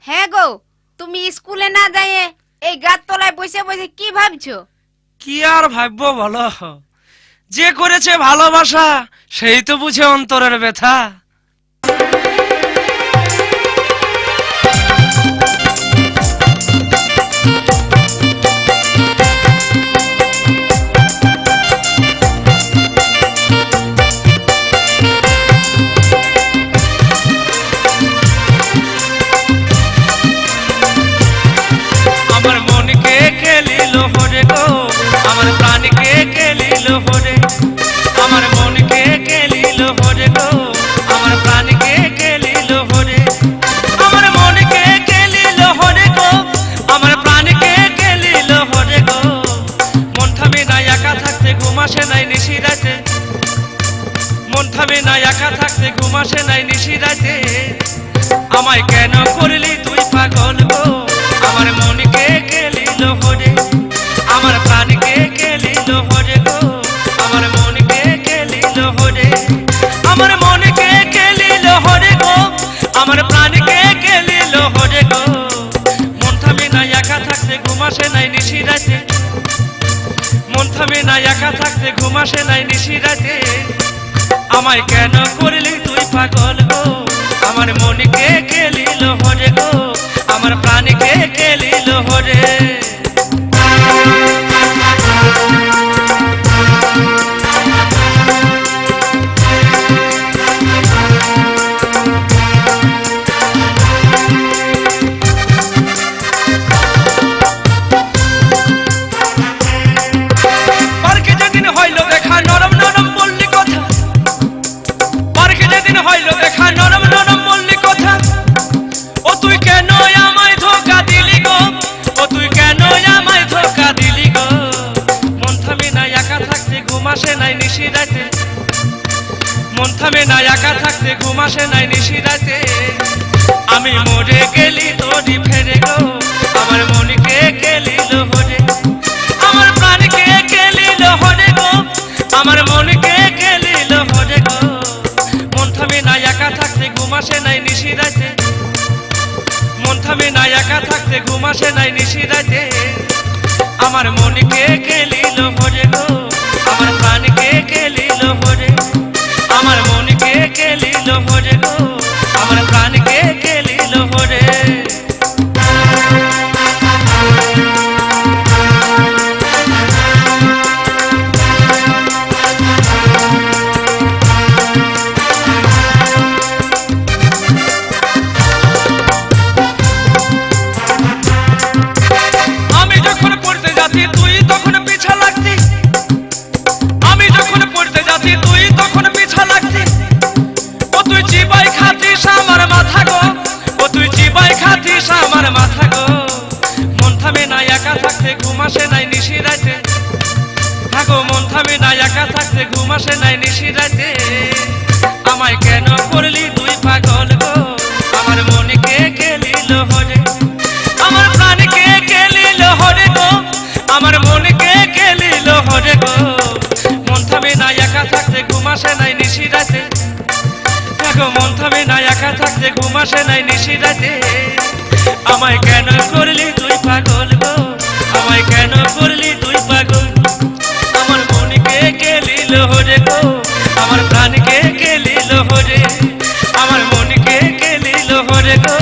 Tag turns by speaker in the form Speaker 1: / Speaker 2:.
Speaker 1: হ্যাঁ গো, তুমি স্কুলে না যাইয়ে এই গাছ তলায় বসে বসে কি ভাবছো?
Speaker 2: কি আর ভাববো বলো, যে করেছে ভালোবাসা সেই তো বুঝে অন্তরের ব্যথা। আমার মনকে খেলিল হরে গো, আমার প্রাণকে খেলিল হরে, আমার মনকে খেলিল হরে গো, আমার প্রাণকে খেলিল হরে, আমার মনকে খেলিল হরে গো, আমার প্রাণকে খেলিল হরে গো। মন থামে না একা থাকতে, ঘুম আসে নাই নিশি রাতে, মন থামে না একা থাকতে, ঘুম আসে নাই নিশি রাতে। আমায় কেন করলি তুই পাগল গো, আমার মনকে খেলিল হরে, আমার প্রাণকে খেলিল হরে গো, আমার মনকে খেলিল হরে, আমার মনকে খেলিল হরে গো, আমার প্রাণকে খেলিল হরে গো। মন থামে না একা থাকতে, ঘুম আসে নাই নিশি রাতে, মন থামে না একা থাকতে, ঘুম আসে নাই নিশি রাতে। আমায় কেন করলি তুই পাগল গো, আমার মনকে খেলিল হরে গো, আমার প্রাণকে খেলিল হরে। পার্কে যেদিন হইল দেখা নরম নরম বললি কথা, পার্কে যেদিন হইল দেখা নরম নরম বললি কথা। ও তুই কেন আমায় ধোকা দিলি গো, ও তুই কেন আমায় ধোকা দিলি গো। মন থামে না একা থাকতে, ঘুম আসে নাই নিশি রাতে, মন থামে না একা থাকতে, ঘুম আসে নাই নিশি রাতে। আমি মরে গেলি তোরি ফেরে গো, আমার মনকে খেলিল হরে, আমার প্রাণকে খেলিল হরে গো, আমার মনকে খেলিল হরে গো। মন থামে না একা থাকতে, ঘুম আসে নাই নিশি রাতে, মন থামে না একা থাকতে, ঘুম আসে নাই নিশি রাতে। আমার মনকে খেলিল হরে গো, আমার প্রাণকে খেলিল হরে, আমার মনকে খেলিল হরে গো, আমার প্রাণকে খেলিল হরে। আমি যখন পড়তে যাচ্ছি তুই তখন পিছা লাগতি, আমি যখন পড়তে যাচ্ছি তুই তখন পিছা লাগতি। ও তুই চিবাই খাতিস আমার মাথা গো, ও তুই চিবাই খাতিস আমার মাথা গো। মন থামে না একা থাকতে, ঘুম আসে নাই নিশি রাতে, থাকো মন থামে না একা থাকতে, ঘুম আসে নাই নিশি রাতে। আমায় কেন করলি তুই পাগল গো, আমার মনকে খেলিল হরে, আমার প্রাণকে খেলিল হরে গো, আমার মনকে খেলিল হরে গো। মন থামে না একা থাকতে, ঘুম আসে নাই নিশি রাতে, দেখো মন থামে না একা থাকতে, ঘুম আসে নাই নিশি রাতে। আমায় কেন করলি তুই পাগল গো, আমায় কেন করলি তুই পাগল, আমার মনকে খেলিল হরে গো, আমার প্রাণকে খেলিল হরে, আমার মনকে খেলিল হরে গো।